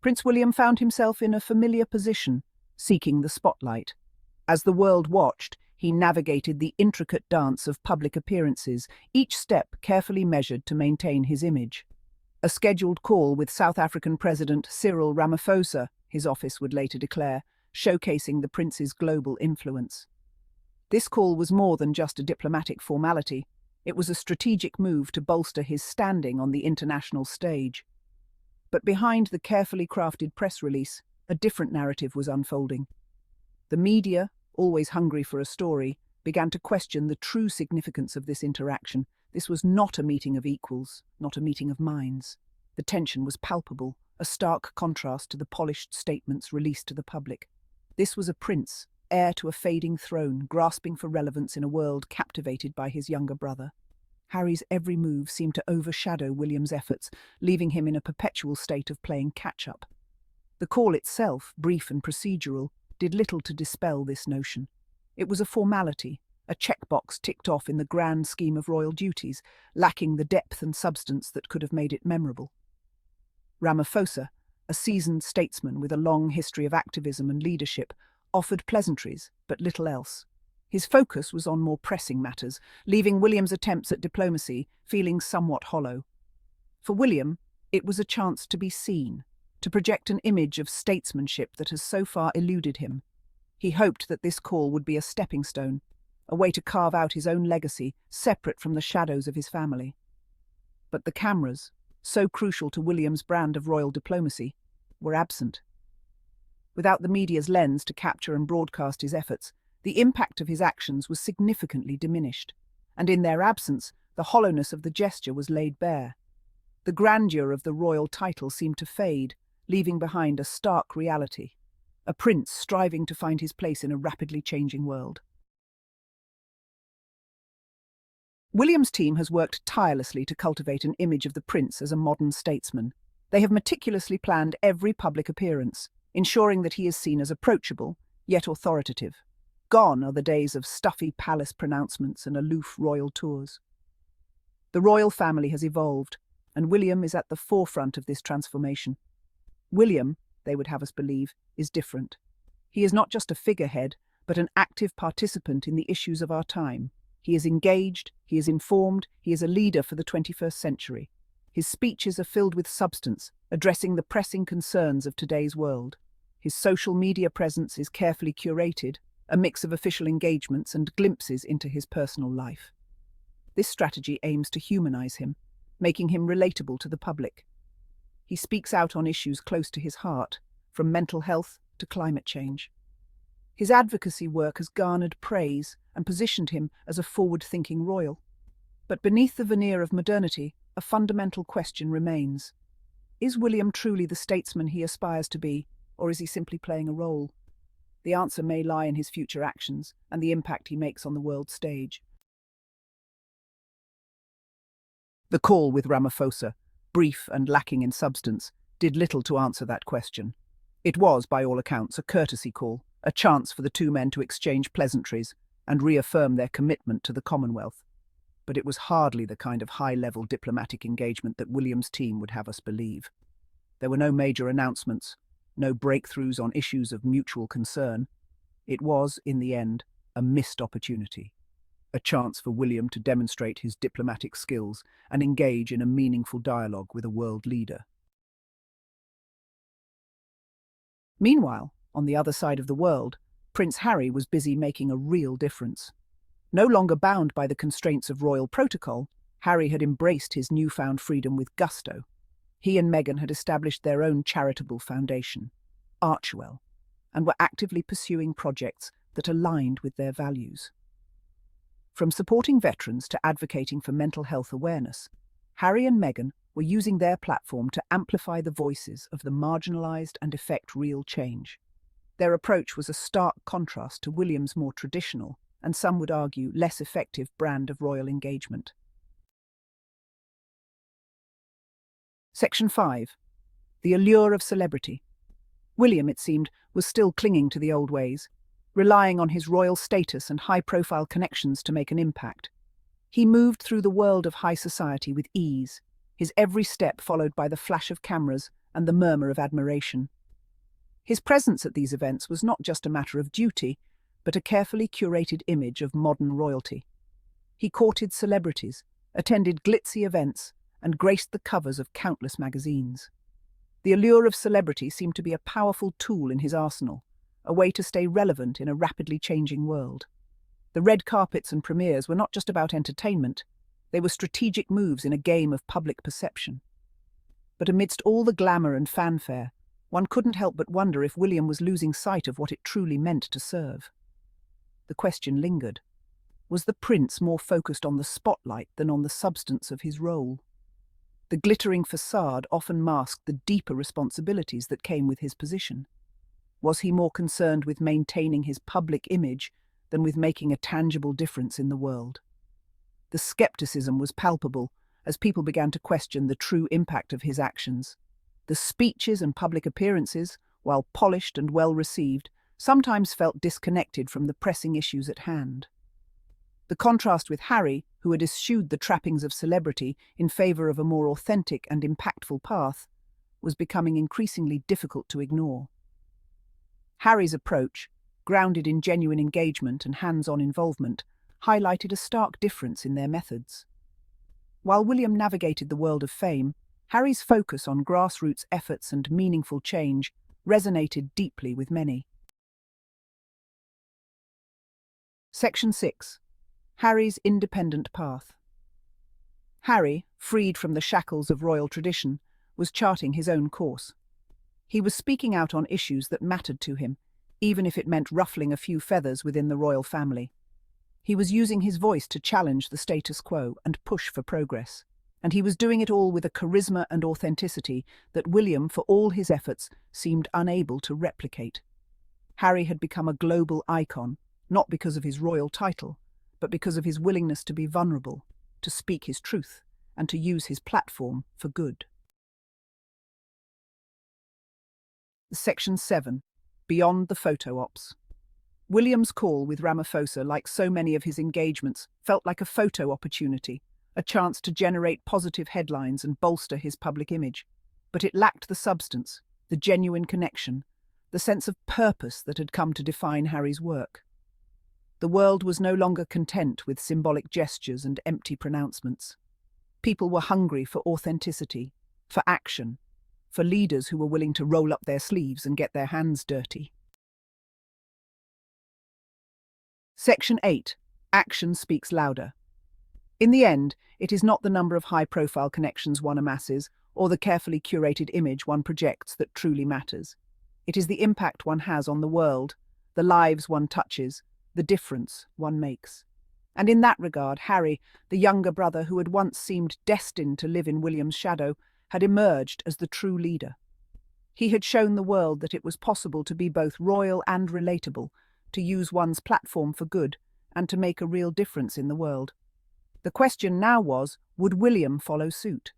Prince William found himself in a familiar position, seeking the spotlight. As the world watched, he navigated the intricate dance of public appearances, each step carefully measured to maintain his image. A scheduled call with South African President Cyril Ramaphosa, his office would later declare, showcasing the prince's global influence. This call was more than just a diplomatic formality. It was a strategic move to bolster his standing on the international stage. But behind the carefully crafted press release, a different narrative was unfolding. The media, always hungry for a story, began to question the true significance of this interaction. This was not a meeting of equals, not a meeting of minds. The tension was palpable, a stark contrast to the polished statements released to the public. This was a prince, heir to a fading throne, grasping for relevance in a world captivated by his younger brother. Harry's every move seemed to overshadow William's efforts, leaving him in a perpetual state of playing catch-up. The call itself, brief and procedural, did little to dispel this notion. It was a formality, a checkbox ticked off in the grand scheme of royal duties, lacking the depth and substance that could have made it memorable. Ramaphosa, a seasoned statesman with a long history of activism and leadership, offered pleasantries, but little else. His focus was on more pressing matters, leaving William's attempts at diplomacy feeling somewhat hollow. For William, it was a chance to be seen, to project an image of statesmanship that has so far eluded him. He hoped that this call would be a stepping stone, a way to carve out his own legacy, separate from the shadows of his family. But the cameras, so crucial to William's brand of royal diplomacy, were absent. Without the media's lens to capture and broadcast his efforts, the impact of his actions was significantly diminished, and in their absence, the hollowness of the gesture was laid bare. The grandeur of the royal title seemed to fade, leaving behind a stark reality, a prince striving to find his place in a rapidly changing world. William's team has worked tirelessly to cultivate an image of the prince as a modern statesman. They have meticulously planned every public appearance, ensuring that he is seen as approachable, yet authoritative. Gone are the days of stuffy palace pronouncements and aloof royal tours. The royal family has evolved, and William is at the forefront of this transformation. William, they would have us believe, is different. He is not just a figurehead, but an active participant in the issues of our time. He is engaged, he is informed, he is a leader for the 21st century. His speeches are filled with substance, addressing the pressing concerns of today's world. His social media presence is carefully curated, a mix of official engagements and glimpses into his personal life. This strategy aims to humanize him, making him relatable to the public. He speaks out on issues close to his heart, from mental health to climate change. His advocacy work has garnered praise and positioned him as a forward-thinking royal. But beneath the veneer of modernity, a fundamental question remains. Is William truly the statesman he aspires to be, or is he simply playing a role? The answer may lie in his future actions and the impact he makes on the world stage. The call with Ramaphosa, brief and lacking in substance, did little to answer that question. It was, by all accounts, a courtesy call, a chance for the two men to exchange pleasantries and reaffirm their commitment to the Commonwealth. But it was hardly the kind of high-level diplomatic engagement that William's team would have us believe. There were no major announcements, no breakthroughs on issues of mutual concern. It was, in the end, a missed opportunity, a chance for William to demonstrate his diplomatic skills and engage in a meaningful dialogue with a world leader. Meanwhile, on the other side of the world, Prince Harry was busy making a real difference. No longer bound by the constraints of royal protocol, Harry had embraced his newfound freedom with gusto. He and Meghan had established their own charitable foundation, Archewell, and were actively pursuing projects that aligned with their values. From supporting veterans to advocating for mental health awareness, Harry and Meghan were using their platform to amplify the voices of the marginalised and effect real change. Their approach was a stark contrast to William's more traditional, and some would argue less effective, brand of royal engagement. Section 5. The Allure of Celebrity. William, it seemed, was still clinging to the old ways, relying on his royal status and high-profile connections to make an impact. He moved through the world of high society with ease, his every step followed by the flash of cameras and the murmur of admiration. His presence at these events was not just a matter of duty, but a carefully curated image of modern royalty. He courted celebrities, attended glitzy events, and graced the covers of countless magazines. The allure of celebrity seemed to be a powerful tool in his arsenal, a way to stay relevant in a rapidly changing world. The red carpets and premieres were not just about entertainment, they were strategic moves in a game of public perception. But amidst all the glamour and fanfare, one couldn't help but wonder if William was losing sight of what it truly meant to serve. The question lingered. Was the prince more focused on the spotlight than on the substance of his role? The glittering facade often masked the deeper responsibilities that came with his position. Was he more concerned with maintaining his public image than with making a tangible difference in the world? The skepticism was palpable as people began to question the true impact of his actions. The speeches and public appearances, while polished and well-received, sometimes felt disconnected from the pressing issues at hand. The contrast with Harry, who had eschewed the trappings of celebrity in favor of a more authentic and impactful path, was becoming increasingly difficult to ignore. Harry's approach, grounded in genuine engagement and hands-on involvement, highlighted a stark difference in their methods. While William navigated the world of fame, Harry's focus on grassroots efforts and meaningful change resonated deeply with many. Section 6. Harry's independent path. Harry, freed from the shackles of royal tradition, was charting his own course. He was speaking out on issues that mattered to him, even if it meant ruffling a few feathers within the royal family. He was using his voice to challenge the status quo and push for progress. And he was doing it all with a charisma and authenticity that William, for all his efforts, seemed unable to replicate. Harry had become a global icon, not because of his royal title, but because of his willingness to be vulnerable, to speak his truth, and to use his platform for good. Section 7. Beyond the photo ops. William's call with Ramaphosa, like so many of his engagements, felt like a photo opportunity, a chance to generate positive headlines and bolster his public image. But it lacked the substance, the genuine connection, the sense of purpose that had come to define Harry's work. The world was no longer content with symbolic gestures and empty pronouncements. People were hungry for authenticity, for action, for leaders who were willing to roll up their sleeves and get their hands dirty. Section 8. Action speaks louder. In the end, it is not the number of high-profile connections one amasses or the carefully curated image one projects that truly matters. It is the impact one has on the world, the lives one touches, the difference one makes. And in that regard, Harry, the younger brother who had once seemed destined to live in William's shadow, had emerged as the true leader. He had shown the world that it was possible to be both royal and relatable, to use one's platform for good, and to make a real difference in the world. The question now was, would William follow suit?